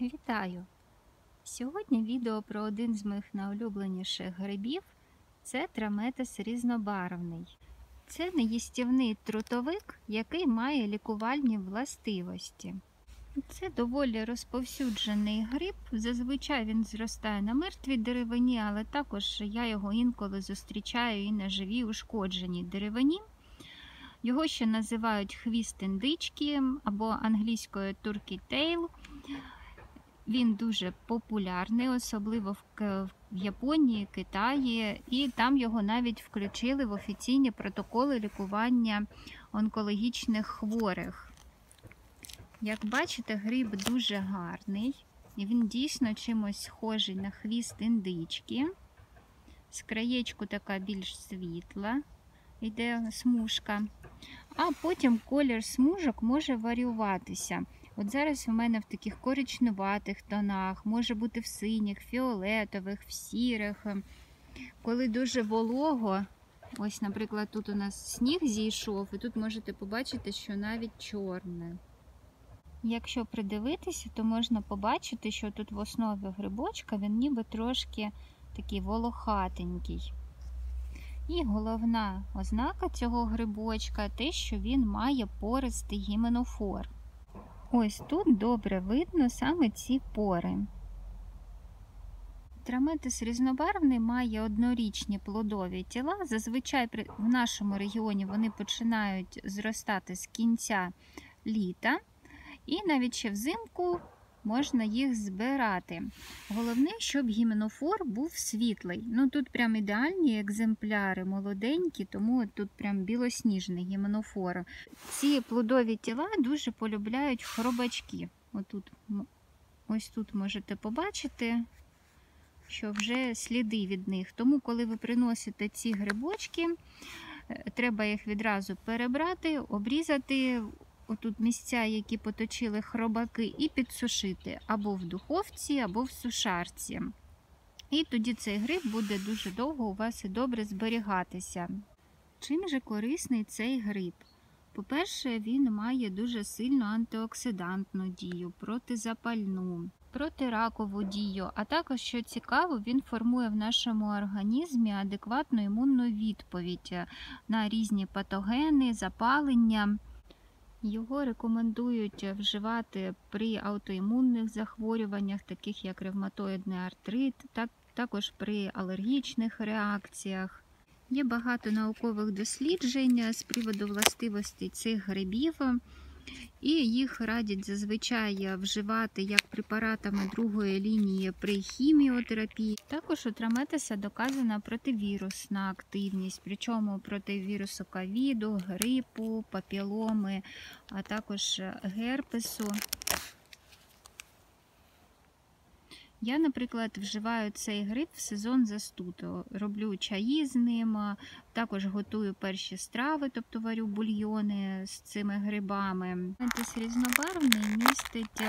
Вітаю! Сьогодні відео про один з моїх найулюбленіших грибів – це траметес різнобарвний. Це неїстівний трутовик, який має лікувальні властивості. Це доволі розповсюджений гриб, зазвичай він зростає на мертвій деревині, але також я його інколи зустрічаю і на живій ушкодженій деревині. Його ще називають хвіст індички або англійською turkey tail. Він дуже популярний, особливо в Японії, Китаї, і там його навіть включили в офіційні протоколи лікування онкологічних хворих. Як бачите, гриб дуже гарний, і він дійсно чимось схожий на хвіст індички. З краєчку така більш світла йде смужка, а потім колір смужок може варіюватися. От зараз у мене в таких коричневатих тонах, може бути в синіх, фіолетових, в сірих. Коли дуже волого, ось, наприклад, тут у нас сніг зійшов, і тут можете побачити, що навіть чорне. Якщо придивитися, то можна побачити, що тут в основі грибочка він ніби трошки такий волохатенький. І головна ознака цього грибочка – те, що він має пористий гіменофор. Ось тут добре видно саме ці пори. Траметес різнобарвний має однорічні плодові тіла. Зазвичай в нашому регіоні вони починають зростати з кінця літа. І навіть ще взимку можна їх збирати. Головне, щоб гіменофор був світлий. Ну тут прям ідеальні екземпляри, молоденькі, тому тут прям білосніжний гіменофор. Ці плодові тіла дуже полюбляють хробачки. Ось тут можете побачити, що вже сліди від них. Тому, коли ви приносите ці грибочки, треба їх відразу перебрати, обрізати, отут місця, які поточили хробаки, і підсушити або в духовці, або в сушарці. І тоді цей гриб буде дуже довго у вас і добре зберігатися. Чим же корисний цей гриб? По-перше, він має дуже сильну антиоксидантну дію, протизапальну, протиракову дію, а також, що цікаво, він формує в нашому організмі адекватну імунну відповідь на різні патогени, запалення. Його рекомендують вживати при аутоімунних захворюваннях, таких як ревматоїдний артрит, також при алергічних реакціях. Є багато наукових досліджень з приводу властивостей цих грибів, і їх радять зазвичай вживати як препаратами другої лінії при хіміотерапії. Також у траметеса доказана противірусна активність, причому проти вірусу ковіду, грипу, папіломи, а також герпесу. Я, наприклад, вживаю цей гриб в сезон застуду. Роблю чаї з ним, також готую перші страви, тобто варю бульйони з цими грибами. Траметес різнобарвний містить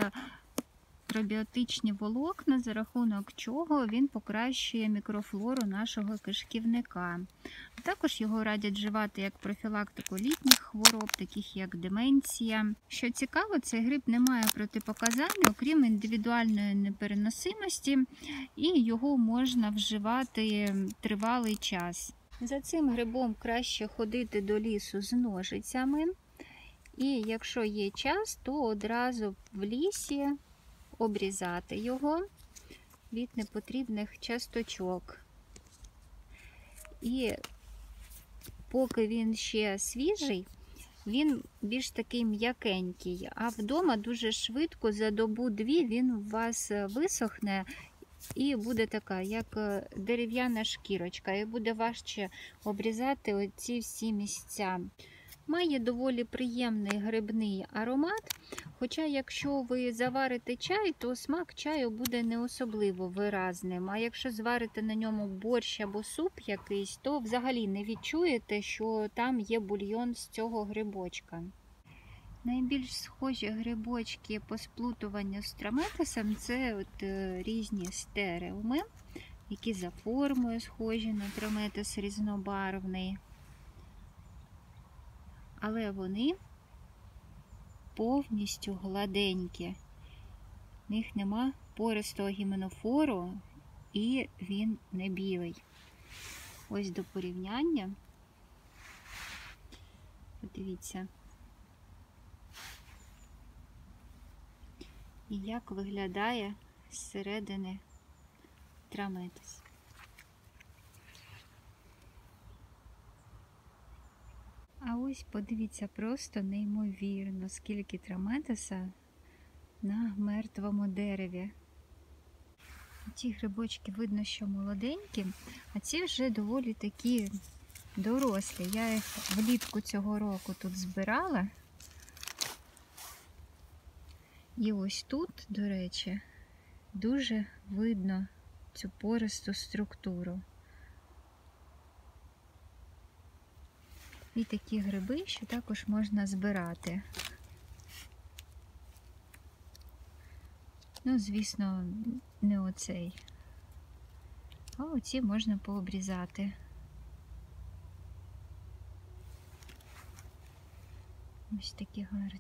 пробіотичні волокна, за рахунок чого він покращує мікрофлору нашого кишківника. Також його радять вживати як профілактику літніх хвороб, таких як деменція. Що цікаво, цей гриб не має протипоказань, окрім індивідуальної непереносимості, і його можна вживати тривалий час. За цим грибом краще ходити до лісу з ножицями, і якщо є час, то одразу в лісі обрізати його від непотрібних часточок. І поки він ще свіжий, він більш такий м'якенький, а вдома дуже швидко, за добу-дві, він у вас висохне і буде така, як дерев'яна шкірочка, і буде важче обрізати оці всі місця. Має доволі приємний грибний аромат, хоча якщо ви заварите чай, то смак чаю буде не особливо виразним, а якщо зварите на ньому борщ або суп якийсь, то взагалі не відчуєте, що там є бульйон з цього грибочка. Найбільш схожі грибочки по сплутуванню з траметесом – це різні стереуми, які за формою схожі на траметес різнобарвний. Але вони повністю гладенькі. в них нема пористого гіменофору і він не білий. Ось до порівняння. Подивіться. І як виглядає зсередини траметис. А ось подивіться, просто неймовірно, скільки траметиса на мертвому дереві. Ці грибочки видно, що молоденькі, а ці вже доволі такі дорослі. Я їх влітку цього року тут збирала. І ось тут, до речі, дуже видно цю пористу структуру. І такі гриби, що також можна збирати. Ну, звісно, не оцей. А оці можна пообрізати. Ось такі гарні.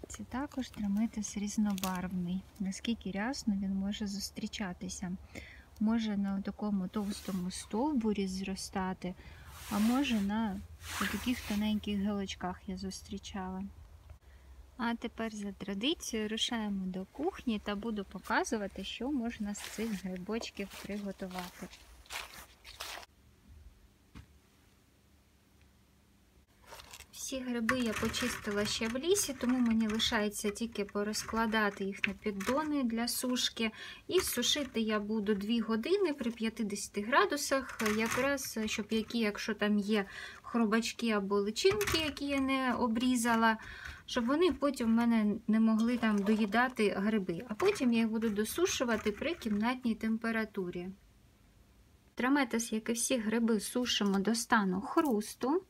Це також траметис різнобарвний. Наскільки рясно він може зустрічатися. Може на такому товстому стовбурі зростати, а може на таких тоненьких гілочках я зустрічала. А тепер за традицією рушаємо до кухні та буду показувати, що можна з цих грибочків приготувати. Всі гриби я почистила ще в лісі, тому мені лишається тільки порозкладати їх на піддони для сушки. І сушити я буду 2 години при 50 градусах, якраз, щоб якщо там є хробачки або личинки, які я не обрізала, щоб вони потім в мене не могли там доїдати гриби. А потім я їх буду досушувати при кімнатній температурі. Траметис, як і всі гриби, сушимо до стану хрусту,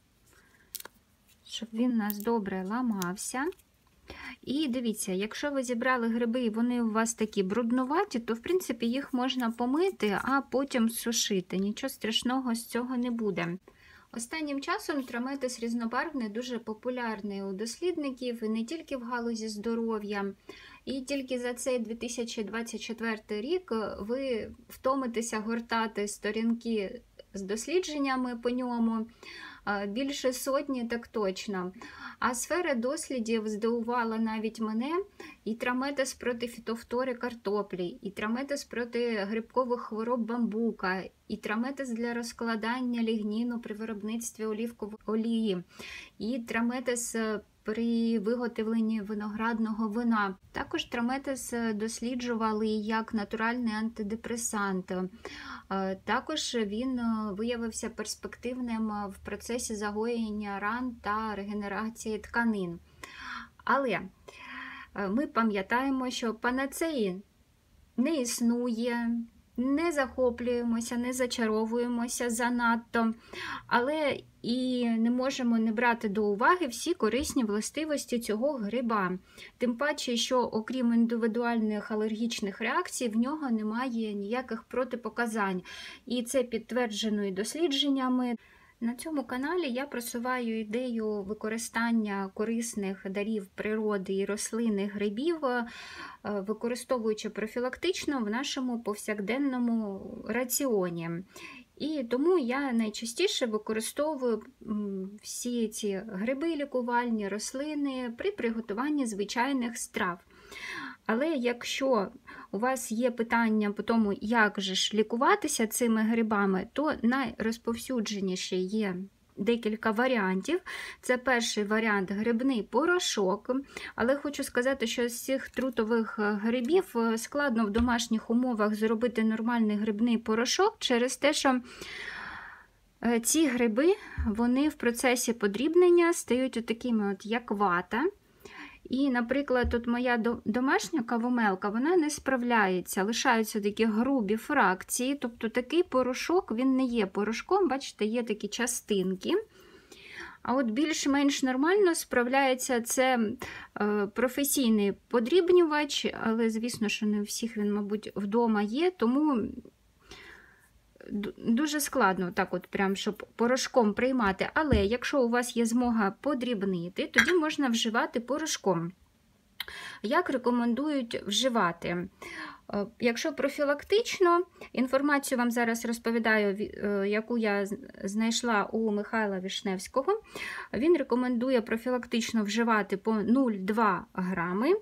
щоб він у нас добре ламався. І дивіться, якщо ви зібрали гриби і вони у вас такі бруднуваті, то в принципі їх можна помити, а потім сушити. Нічого страшного з цього не буде. Останнім часом траметис різнобарвний дуже популярний у дослідників і не тільки в галузі здоров'я. І тільки за цей 2024 рік ви втомитеся гортати сторінки з дослідженнями по ньому. Більше сотні, так точно. А сфера дослідів здивувала навіть мене. І траметис проти фітофтори картоплі, і траметис проти грибкових хвороб бамбука, і траметис для розкладання лігніну при виробництві олівкової олії, і траметис при виготовленні виноградного вина. Також траметис досліджували як натуральний антидепресант. Також він виявився перспективним в процесі загоєння ран та регенерації тканин. Але ми пам'ятаємо, що панацеї не існує, не захоплюємося, не зачаровуємося занадто, але і не можемо не брати до уваги всі корисні властивості цього гриба. Тим паче, що окрім індивідуальних алергічних реакцій, в нього немає ніяких протипоказань. І це підтверджено і дослідженнями. На цьому каналі я просуваю ідею використання корисних дарів природи і рослинних грибів, використовуючи профілактично в нашому повсякденному раціоні. І тому я найчастіше використовую всі ці гриби лікувальні, рослини при приготуванні звичайних страв. Але якщо у вас є питання по тому, як же ж лікуватися цими грибами, то найрозповсюдженіші є декілька варіантів. Це перший варіант – грибний порошок. Але хочу сказати, що з цих трутових грибів складно в домашніх умовах зробити нормальний грибний порошок через те, що ці гриби, вони в процесі подрібнення стають такими, як вата. І, наприклад, от моя домашня кавомелка, вона не справляється, лишаються такі грубі фракції, тобто такий порошок, він не є порошком, бачите, є такі частинки. А от більш-менш нормально справляється це професійний подрібнювач, але, звісно, що не у всіх він, мабуть, вдома є, тому дуже складно так от прям, щоб порошком приймати. Але якщо у вас є змога подрібнити, тоді можна вживати порошком. Як рекомендують вживати? Якщо профілактично, інформацію вам зараз розповідаю, яку я знайшла у Михайла Вишневського. Він рекомендує профілактично вживати по 0,2 грами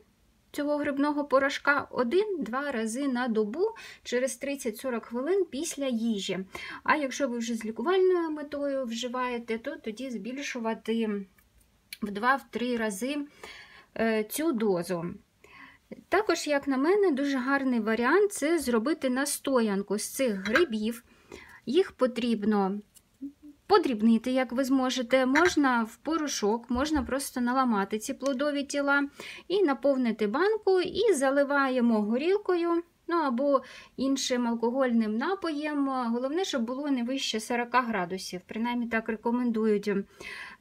цього грибного порошка 1-2 рази на добу через 30-40 хвилин після їжі. А якщо ви вже з лікувальною метою вживаєте, то тоді збільшувати в 2-3 рази цю дозу. Також, як на мене, дуже гарний варіант – це зробити настоянку з цих грибів. Їх потрібно подрібнити, як ви зможете, можна в порошок, можна просто наламати ці плодові тіла і наповнити банку, і заливаємо горілкою, або іншим алкогольним напоєм. Головне, щоб було не вище 40 градусів, принаймні так рекомендують.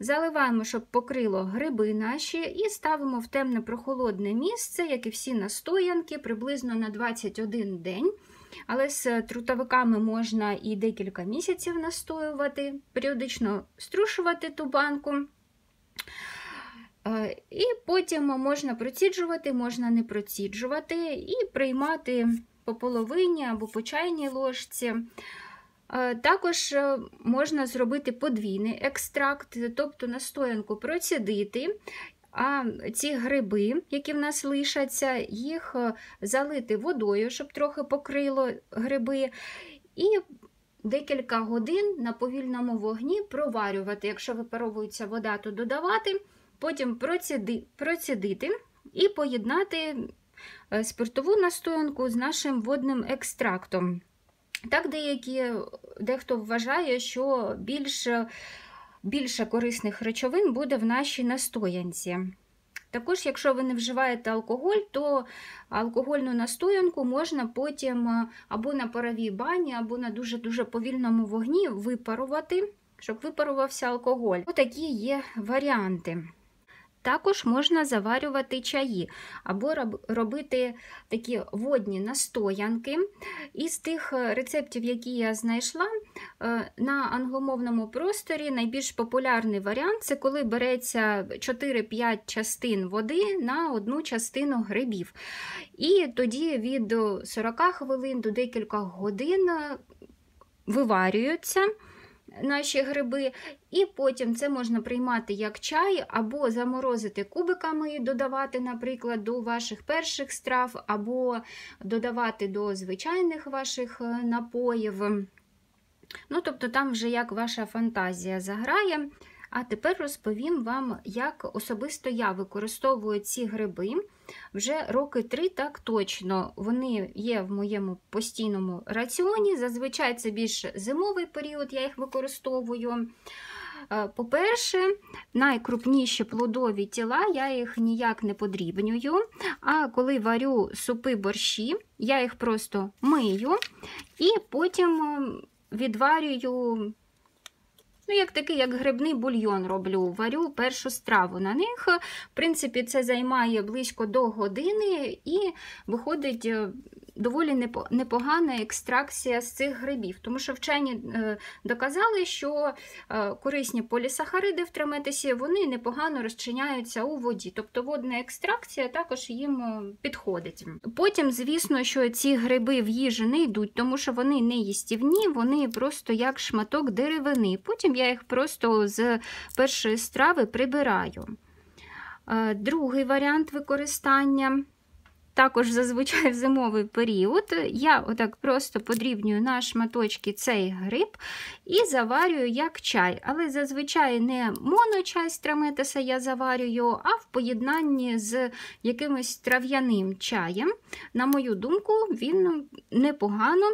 Заливаємо, щоб покрило гриби наші, і ставимо в темне прохолодне місце, як і всі настоянки, приблизно на 21 день. Але з трутовиками можна і декілька місяців настоювати, періодично струшувати ту банку. І потім можна проціджувати, можна не проціджувати і приймати по половині або по чайній ложці. Також можна зробити подвійний екстракт, тобто настоянку процідити, а ці гриби, які в нас лишаться, їх залити водою, щоб трохи покрило гриби, і декілька годин на повільному вогні проварювати. Якщо випаровується вода, то додавати, потім процідити і поєднати спиртову настоянку з нашим водним екстрактом. Так дехто вважає, що більше корисних речовин буде в нашій настоянці. Також, якщо ви не вживаєте алкоголь, то алкогольну настоянку можна потім або на паровій бані, або на дуже-дуже повільному вогні випарувати, щоб випарувався алкоголь. Отакі є варіанти. Також можна заварювати чаї, або робити такі водні настоянки. Із тих рецептів, які я знайшла, на англомовному просторі найбільш популярний варіант – це коли береться 4-5 частин води на одну частину грибів. І тоді від 40 хвилин до декількох годин виварюються наші гриби, і потім це можна приймати як чай, або заморозити кубиками і додавати, наприклад, до ваших перших страв, або додавати до звичайних ваших напоїв. Тобто там вже як ваша фантазія заграє. А тепер розповім вам, як особисто я використовую ці гриби. Вже роки 3 так точно. Вони є в моєму постійному раціоні. Зазвичай це більш зимовий період, я їх використовую. По-перше, найкрупніші плодові тіла, я їх ніяк не подрібнюю, а коли варю супи, борщі, я їх просто мию і потім відварюю, як грибний бульйон роблю, варю першу страву на них. В принципі, це займає близько до години і виходить доволі непогана екстракція з цих грибів. Тому що вчені доказали, що корисні полісахариди в траметисі, вони непогано розчиняються у воді. Тобто водна екстракція також їм підходить. Потім, звісно, що ці гриби в їжу не йдуть, тому що вони не їстівні, вони просто як шматок деревини. Потім я їх просто з першої страви прибираю. Другий варіант використання – також зазвичай в зимовий період. Я отак просто подрібнюю на шматочки цей гриб і заварюю як чай. Але зазвичай не моночай з траметиса я заварюю, а в поєднанні з якимось трав'яним чаєм. На мою думку, він непогано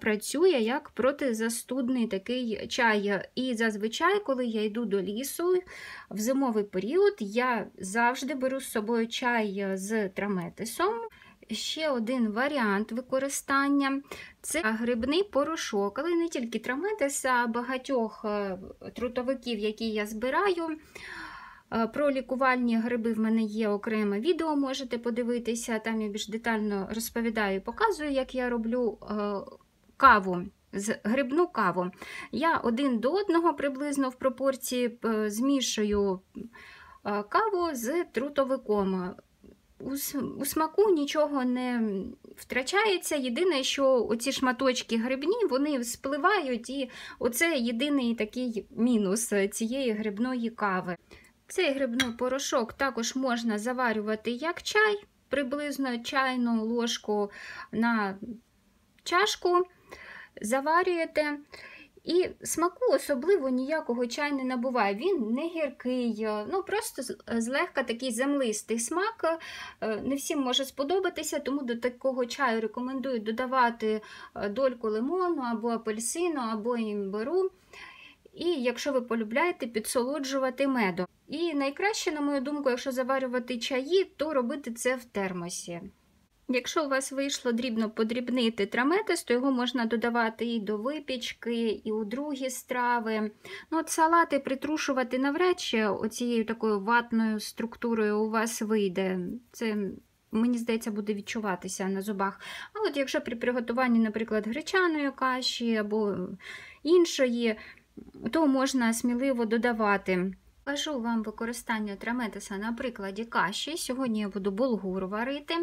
працює як протизастудний такий чай. І зазвичай, коли я йду до лісу в зимовий період, я завжди беру з собою чай з траметисом. Ще один варіант використання – це грибний порошок, але не тільки траметис, а багатьох трутовиків, які я збираю. Про лікувальні гриби в мене є окреме відео, можете подивитися, там я більш детально розповідаю і показую, як я роблю каву, грибну каву. Я 1 до 1 приблизно в пропорції змішую каву з трутовиком. У смаку нічого не втрачається. Єдине, що оці шматочки грибні, вони спливають, і оце єдиний такий мінус цієї грибної кави. Цей грибний порошок також можна заварювати як чай, приблизно чайну ложку на чашку заварюєте. І смаку особливо ніякого чай не набуває. Він не гіркий, просто злегка такий землистий смак. Не всім може сподобатися, тому до такого чаю рекомендую додавати дольку лимону, або апельсину, або імбиру. І якщо ви полюбляєте, підсолоджувати медом. І найкраще, на мою думку, якщо заварювати чаї, то робити це в термосі. Якщо у вас вийшло дрібно подрібнити траметис, то його можна додавати і до випічки, і у другі страви. Салати притрушувати навряд чи оцією такою ватною структурою у вас вийде. Це, мені здається, буде відчуватися на зубах. А от якщо при приготуванні, наприклад, гречаної каші або іншої, то можна сміливо додавати. Покажу вам використання траметиса на прикладі каші. Сьогодні я буду булгур варити.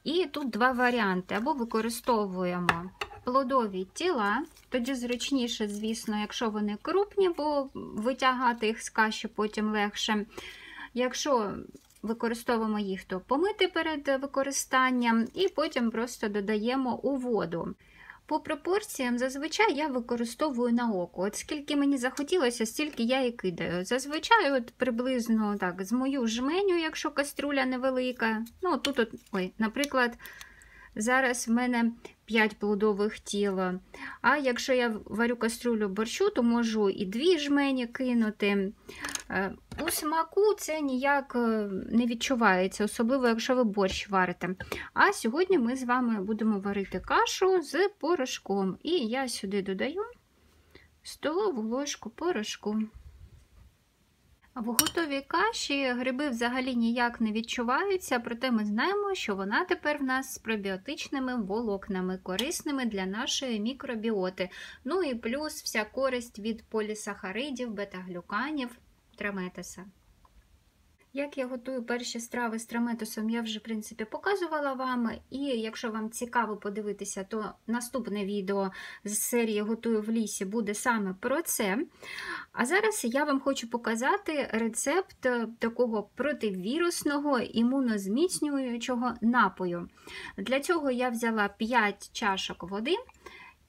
І тут два варіанти. Або використовуємо плодові тіла, тоді зручніше, звісно, якщо вони крупні, бо витягати їх з каші потім легше. Якщо використовуємо їх, то помити перед використанням і потім просто додаємо у воду. По пропорціям зазвичай я використовую на око. От скільки мені захотілося, стільки я і кидаю. Зазвичай от приблизно так, з мою жменю, якщо каструля невелика. Наприклад, зараз в мене 5 плодових тіл. А якщо я варю каструлю борщу, то можу і 2 жмені кинути. У смаку це ніяк не відчувається, особливо якщо ви борщ варите. А сьогодні ми з вами будемо варити кашу з порошком. І я сюди додаю столову ложку порошку. В готовій каші гриби взагалі ніяк не відчуваються, проте ми знаємо, що вона тепер в нас з пробіотичними волокнами, корисними для нашої мікробіоти. І плюс вся користь від полісахаридів, бета-глюканів, траметиса. Як я готую перші страви з траметисом, я вже, в принципі, показувала вам. І якщо вам цікаво подивитися, то наступне відео з серії «Готую в лісі» буде саме про це. А зараз я вам хочу показати рецепт такого противірусного імунозміцнюючого напою. Для цього я взяла 5 чашок води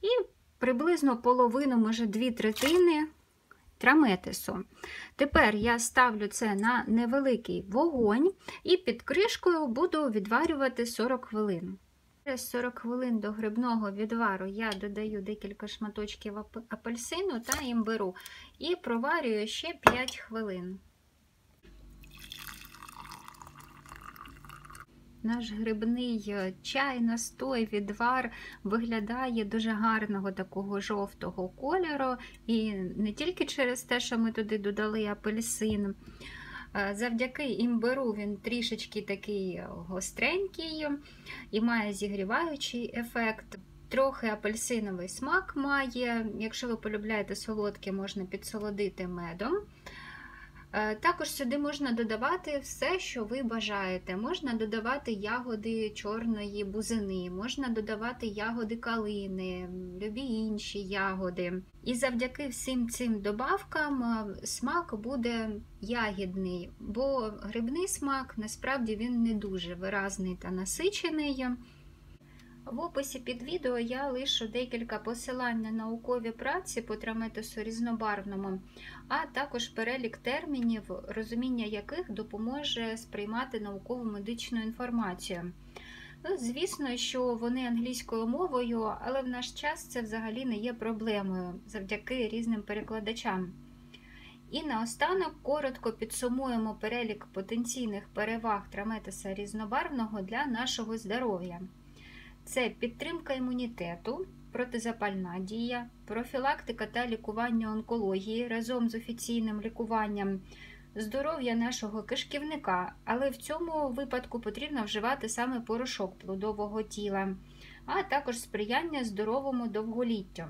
і приблизно половину, може 2/3 траметису. Тепер я ставлю це на невеликий вогонь і під кришкою буду відварювати 40 хвилин. Через 40 хвилин до грибного відвару я додаю декілька шматочків апельсину та імбиру і проварюю ще 5 хвилин. Наш грибний чай, настой, відвар виглядає дуже гарного такого жовтого кольору. І не тільки через те, що ми туди додали апельсин. Завдяки імбиру він трішечки такий гостренький і має зігріваючий ефект. Трохи апельсиновий смак має. Якщо ви полюбляєте солодке, можна підсолодити медом. Також сюди можна додавати все, що ви бажаєте. Можна додавати ягоди чорної бузини, можна додавати ягоди калини, любі інші ягоди. І завдяки всім цим добавкам смак буде ягідний, бо грибний смак, насправді, він не дуже виразний та насичений. В описі під відео я лишу декілька посилань на наукові праці по траметису різнобарвному, а також перелік термінів, розуміння яких допоможе сприймати наукову медичну інформацію. Звісно, що вони англійською мовою, але в наш час це взагалі не є проблемою, завдяки різним перекладачам. І наостанок коротко підсумуємо перелік потенційних переваг траметиса різнобарвного для нашого здоров'я. Це підтримка імунітету, протизапальна дія, профілактика та лікування онкології разом з офіційним лікуванням, здоров'я нашого кишківника, але в цьому випадку потрібно вживати саме порошок плодового тіла, а також сприяння здоровому довголіттю.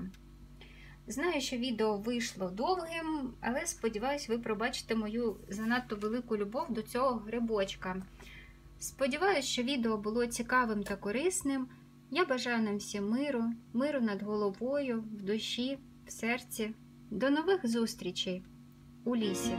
Знаю, що відео вийшло довгим, але сподіваюсь, ви пробачите мою занадто велику любов до цього грибочка. Сподіваюсь, що відео було цікавим та корисним. Я бажаю нам всім миру над головою, в душі, в серці. До нових зустрічей у лісі!